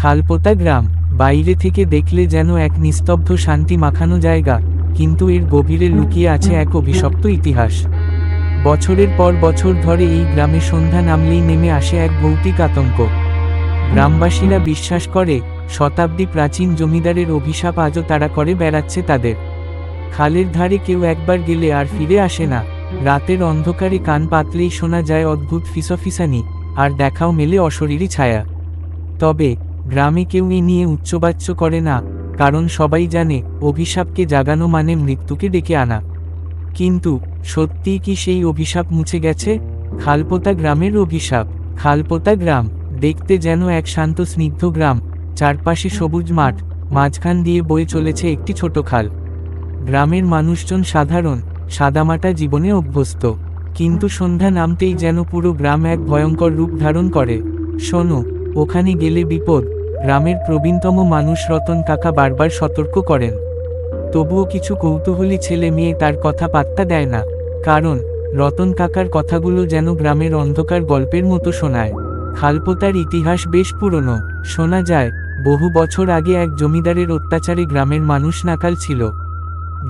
খালপোতা গ্রাম বাইরে থেকে দেখলে যেন এক নিস্তব্ধ শান্তি মাখানো জায়গা, কিন্তু এর গভীরে লুকিয়ে আছে এক অভিশপ্ত ইতিহাস। বছরের পর বছর ধরে এই গ্রামে সন্ধ্যা নামলেই নেমে আসে এক ভৌতিক আতঙ্ক। গ্রামবাসীরা বিশ্বাস করে শতাব্দী প্রাচীন জমিদারের অভিশাপ আজও তাড়া করে বেড়াচ্ছে তাদের। খালের ধারে কেউ একবার গেলে আর ফিরে আসে না। রাতের অন্ধকারে কান পাতলেই শোনা যায় অদ্ভুত ফিসফিসানি, আর দেখাও মেলে অশরীরী ছায়া। তবে গ্রামে কেউ এ নিয়ে উচ্চবাচ্য করে না, কারণ সবাই জানে অভিশাপকে জাগানো মানে মৃত্যুকে ডেকে আনা। কিন্তু সত্যিই কি সেই অভিশাপ মুছে গেছে? খালপোতা গ্রামের অভিশাপ। খালপোতা গ্রাম দেখতে যেন এক শান্ত স্নিগ্ধ গ্রাম, চারপাশে সবুজ মাঠ, মাঝখান দিয়ে বয়ে চলেছে একটি ছোট খাল। গ্রামের মানুষজন সাধারণ সাদামাটা জীবনে অভ্যস্ত, কিন্তু সন্ধ্যা নামতেই যেন পুরো গ্রাম এক ভয়ঙ্কর রূপ ধারণ করে। শোনো, ওখানে গেলে বিপদ, গ্রামের প্রবীণতম মানুষ রতন কাকা বারবার সতর্ক করেন। তবুও কিছু কৌতূহলী ছেলে মেয়ে তার কথা পাত্তা দেয় না, কারণ রতন কাকার কথাগুলো যেন গ্রামের অন্ধকার গল্পের মতো শোনায়। খালপোতার ইতিহাস বেশ পুরনো। শোনা যায় বহু বছর আগে এক জমিদারের অত্যাচারে গ্রামের মানুষ নাকাল ছিল।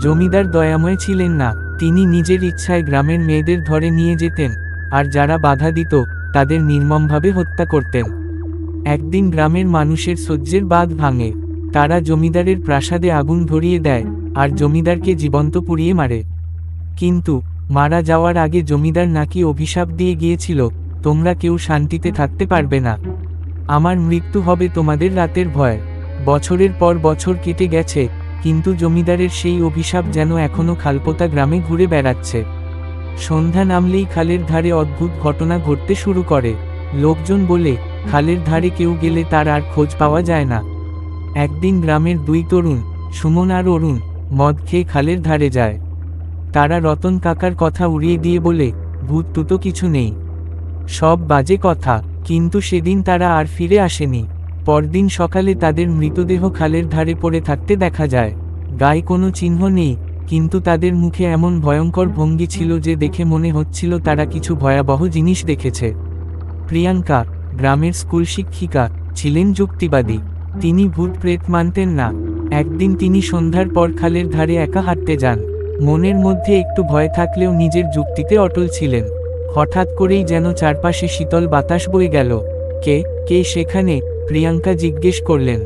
জমিদার দয়াময় ছিলেন না, তিনি নিজের ইচ্ছায় গ্রামের মেয়েদের ধরে নিয়ে যেতেন, আর যারা বাধা দিত তাদের নির্মমভাবে হত্যা করতেন। একদিন গ্রামের মানুষের সহ্যের বাঁধ ভাঙে। তারা জমিদারের প্রাসাদে আগুন ধরিয়ে দেয়, আর জমিদারকে জীবন্ত পুড়িয়ে মারে। কিন্তু মারা যাওয়ার আগে জমিদার নাকি অভিশাপ দিয়ে গিয়েছিল, তোমরা কেউ শান্তিতে থাকতে পারবে না, আমার মৃত্যু হবে তোমাদের রাতের ভয়। বছরের পর বছর কেটে গেছে, কিন্তু জমিদারের সেই অভিশাপ যেন এখনও খালপোতা গ্রামে ঘুরে বেড়াচ্ছে। সন্ধ্যা নামলেই খালের ধারে অদ্ভুত ঘটনা ঘটতে শুরু করে। লোকজন বলে খালের ধারে কেউ গেলে তার আর খোঁজ পাওয়া যায় না। একদিন গ্রামের দুই তরুণ, সুমন আর অরুণ, মদ খেয়ে খালের ধারে যায়। তারা রতন কাকার কথা উড়িয়ে দিয়ে বলে, ভূত টুতো কিছু নেই, সব বাজে কথা। কিন্তু সেদিন তারা আর ফিরে আসেনি। পরদিন সকালে তাদের মৃতদেহ খালের ধারে পড়ে থাকতে দেখা যায়। গায়ে কোনো চিহ্ন নেই, কিন্তু তাদের মুখে এমন ভয়ঙ্কর ভঙ্গি ছিল যে দেখে মনে হচ্ছিল তারা কিছু ভয়াবহ জিনিস দেখেছে। প্রিয়াঙ্কা, গ্রামের স্কুল শিক্ষিকা, ছিলেন যুক্তিবাদী। তিনি ভূত প্রেত মানতেন না। একদিন তিনি সন্ধ্যার পর খালের ধারে একা হাঁটতে যান। মনের মধ্যে একটু ভয় থাকলেও নিজের যুক্তিতে অটল ছিলেন। হঠাৎ করেই যেন চারপাশে শীতল বাতাস বয়ে গেল। কে কে সেখানে? প্রিয়াঙ্কা জিজ্ঞেস করলেন।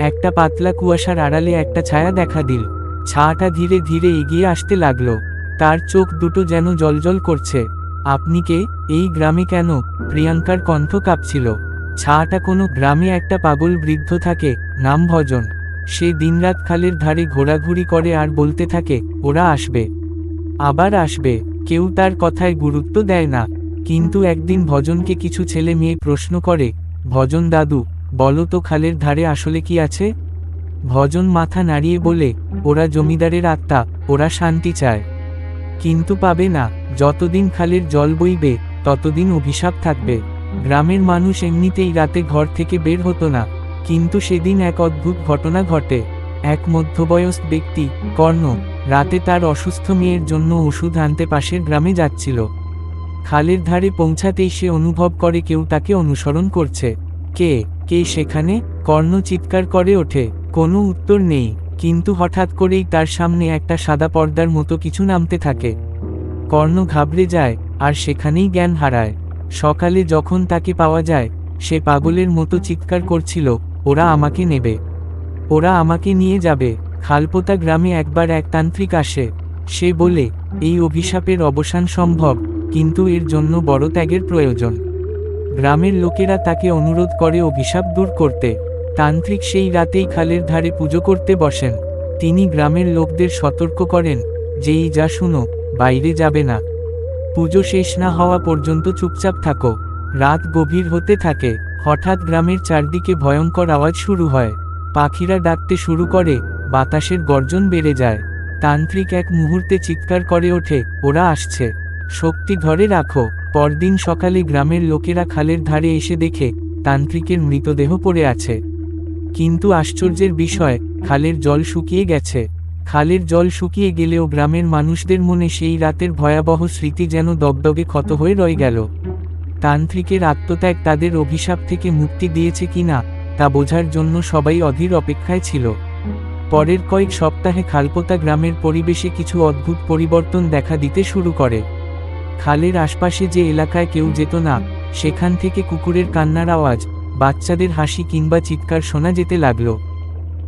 একটা পাতলা কুয়াশার আড়ালে একটা ছায়া দেখা দিল। ছায়াটা ধীরে ধীরে এগিয়ে আসতে লাগলো। তার চোখ দুটো যেন জ্বলজ্বল করছে। আপনি কে? এই গ্রামে কেন? প্রিয়াঙ্কার কণ্ঠ কাঁপছিল। ছায়াটা কোনো গ্রামে একটা পাগল বৃদ্ধ থাকে, নাম ভজন। সে দিনরাত খালের ধারে ঘোরাঘুরি করে আর বলতে থাকে, ওরা আসবে, আবার আসবে। কেউ তার কথায় গুরুত্ব দেয় না। কিন্তু একদিন ভজনকে কিছু ছেলে মেয়ে প্রশ্ন করে, ভজন দাদু, বলো তো খালের ধারে আসলে কি আছে? ভজন মাথা নাড়িয়ে বলে, ওরা জমিদারের আত্মা, ওরা শান্তি চায়, কিন্তু পাবে না। যতদিন খালের জল বইবে ততদিন অভিশাপ থাকবে। গ্রামের মানুষ এমনিতেই রাতে ঘর থেকে বের হতো না, কিন্তু সেদিন এক অদ্ভুত ঘটনা ঘটে। এক মধ্যবয়স্ক ব্যক্তি, কর্ণ, রাতে তার অসুস্থ মেয়ের জন্য ওষুধ আনতে পাশের গ্রামে যাচ্ছিল। খালের ধারে পৌঁছাতেই সে অনুভব করে কেউ তাকে অনুসরণ করছে। কে কে সেখানে? কর্ণ চিৎকার করে ওঠে। কোনো উত্তর নেই, কিন্তু হঠাৎ করেই তার সামনে একটা সাদা পর্দার মতো কিছু নামতে থাকে। কর্ণ ঘাবড়ে যায়, আর সেখানেই জ্ঞান হারায়। সকালে যখন তাকে পাওয়া যায়, সে পাগলের মতো চিৎকার করছিল, ওরা আমাকে নেবে, ওরা আমাকে নিয়ে যাবে। খালপোতা গ্রামে একবার এক তান্ত্রিক আসে। সে বলে, এই অভিশাপের অবসান সম্ভব, কিন্তু এর জন্য বড় ত্যাগের প্রয়োজন। গ্রামের লোকেরা তাকে অনুরোধ করে অভিশাপ দূর করতে। তান্ত্রিক সেই রাতেই খালের ধারে পুজো করতে বসেন। তিনি গ্রামের লোকদের সতর্ক করেন, যেই যা শুনো, বাইরে যাবে না, পুজো শেষ না হওয়া পর্যন্ত চুপচাপ থাকো। রাত গভীর হতে থাকে। হঠাৎ গ্রামের চারদিকে ভয়ঙ্কর আওয়াজ শুরু হয়। পাখিরা ডাকতে শুরু করে, বাতাসের গর্জন বেড়ে যায়। তান্ত্রিক এক মুহূর্তে চিৎকার করে ওঠে, ওরা আসছে, শক্তি ধরে রাখো। পরদিন সকালে গ্রামের লোকেরা খালের ধারে এসে দেখে তান্ত্রিকের মৃতদেহ পড়ে আছে। কিন্তু আশ্চর্যের বিষয়, খালের জল শুকিয়ে গেছে। খালের জল শুকিয়ে গেলেও গ্রামের মানুষদের মনে সেই রাতের ভয়াবহ স্মৃতি যেন দগদগে ক্ষত হয়ে রয়ে গেল। তান্ত্রিকের আত্মত্যাগ তাদের অভিশাপ থেকে মুক্তি দিয়েছে কিনা তা বোঝার জন্য সবাই অধীর অপেক্ষায় ছিল। পরের কয়েক সপ্তাহে খালপোতা গ্রামের পরিবেশে কিছু অদ্ভুত পরিবর্তন দেখা দিতে শুরু করে। খালের আশপাশে যে এলাকায় কেউ যেত না, সেখান থেকে কুকুরের কান্নার আওয়াজ, বাচ্চাদের হাসি কিংবা চিৎকার শোনা যেতে লাগলো।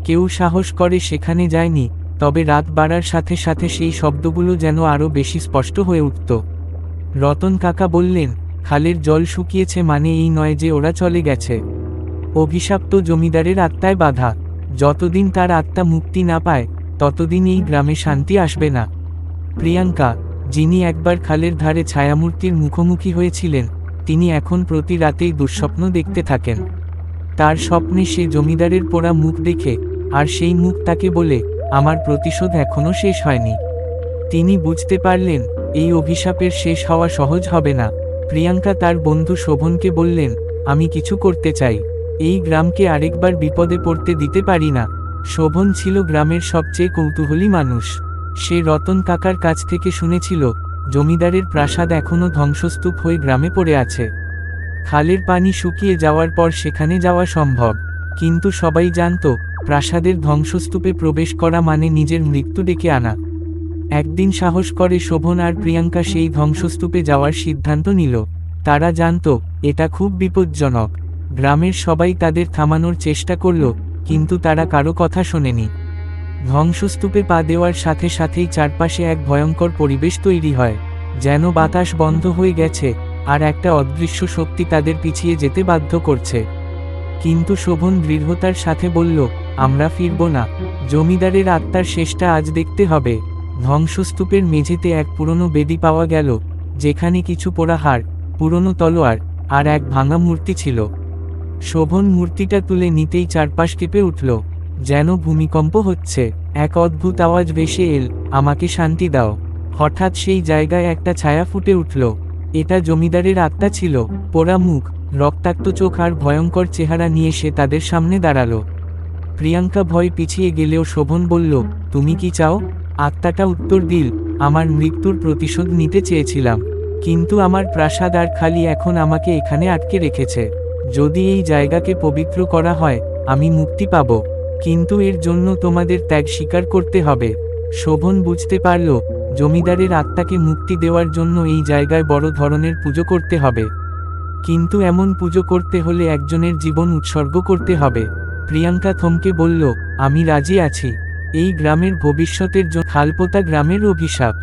কেউ সাহস করে সেখানে যায়নি, তবে রাত বাড়ার সাথে সাথে সেই শব্দগুলো যেন আরও বেশি স্পষ্ট হয়ে উঠত। রতন কাকা বললেন, খালের জল শুকিয়েছে মানে এই নয় যে ওরা চলে গেছে। অভিশপ্ত জমিদারের আত্মায় বাধা। যতদিন তার আত্মা মুক্তি না পায়, ততদিন এই গ্রামে শান্তি আসবে না। প্রিয়াঙ্কা, যিনি একবার খালের ধারে ছায়ামূর্তির মুখোমুখি হয়েছিলেন, তিনি এখন প্রতি রাতেই দুঃস্বপ্ন দেখতে থাকেন। তার স্বপ্নে সে জমিদারের পোড়া মুখ দেখে, আর সেই মুখ তাকে বলে, আমার প্রতিশোধ এখনও শেষ হয়নি। তিনি বুঝতে পারলেন, এই অভিশাপের শেষ হওয়া সহজ হবে না। প্রিয়াঙ্কা তার বন্ধু শোভনকে বললেন, আমি কিছু করতে চাই, এই গ্রামকে আরেকবার বিপদে পড়তে দিতে পারি না। শোভন ছিল গ্রামের সবচেয়ে কৌতূহলী মানুষ। সে রতন কাকার কাছ থেকে শুনেছিল, জমিদারের প্রাসাদ এখনও ধ্বংসস্তূপ হয়ে গ্রামে পড়ে আছে। খালের পানি শুকিয়ে যাওয়ার পর সেখানে যাওয়া সম্ভব, কিন্তু সবাই জানত, প্রাসাদের ধ্বংসস্তূপে প্রবেশ করা মানে নিজের মৃত্যু ডেকে আনা। একদিন সাহস করে শোভন আর প্রিয়াঙ্কা সেই ধ্বংসস্তূপে যাওয়ার সিদ্ধান্ত নিল। তারা জানত, এটা খুব বিপজ্জনক। গ্রামের সবাই তাদের থামানোর চেষ্টা করল, কিন্তু তারা কারো কথা শোনেনি। ধ্বংসস্তূপে পা দেওয়ার সাথে সাথেই চারপাশে এক ভয়ঙ্কর পরিবেশ তৈরি হয়, যেন বাতাস বন্ধ হয়ে গেছে, আর একটা অদৃশ্য শক্তি তাদের পিছিয়ে যেতে বাধ্য করছে। কিন্তু শোভন দৃঢ়তার সাথে বলল, আমরা ফিরব না। জমিদারের আত্মার শেষটা আজ দেখতে হবে। ধ্বংসস্তূপের মেঝেতে এক পুরনো বেদি পাওয়া গেল, যেখানে কিছু পোড়া হাড়, পুরনো তলোয়ার, আর এক ভাঙা মূর্তি ছিল। শোভন মূর্তিটা তুলে নিতেই চারপাশ কেঁপে উঠল, যেন ভূমিকম্প হচ্ছে। এক অদ্ভুত আওয়াজ ভেসে এল, আমাকে শান্তি দাও। হঠাৎ সেই জায়গায় একটা ছায়া ফুটে উঠল। এটা জমিদারের আত্মা ছিল। পোড়া মুখ, রক্তাক্ত চোখ আর ভয়ঙ্কর চেহারা নিয়ে সে তাদের সামনে দাঁড়ালো। প্রিয়াঙ্কা ভয় পিছিয়ে গেলেও শোভন বলল, তুমি কি চাও? আত্মাটা উত্তর দিল, আমার মৃত্যুর প্রতিশোধ নিতে চেয়েছিলাম, কিন্তু আমার প্রাসাদ আর খালি এখন আমাকে এখানে আটকে রেখেছে। যদি এই জায়গাকে পবিত্র করা হয়, আমি মুক্তি পাব, কিন্তু এর জন্য তোমাদের ত্যাগ স্বীকার করতে হবে। শোভন বুঝতে পারল, জমিদারের আত্মাকে মুক্তি দেওয়ার জন্য এই জায়গায় বড় ধরনের পুজো করতে হবে। কিন্তু এমন পুজো করতে হলে একজনের জীবন উৎসর্গ করতে হবে। প্রিয়াঙ্কা থমকে বলল, আমি রাজি আছি। এই গ্রামের ভবিষ্যতের জন্য। খালপোতা গ্রামের অভিশাপ।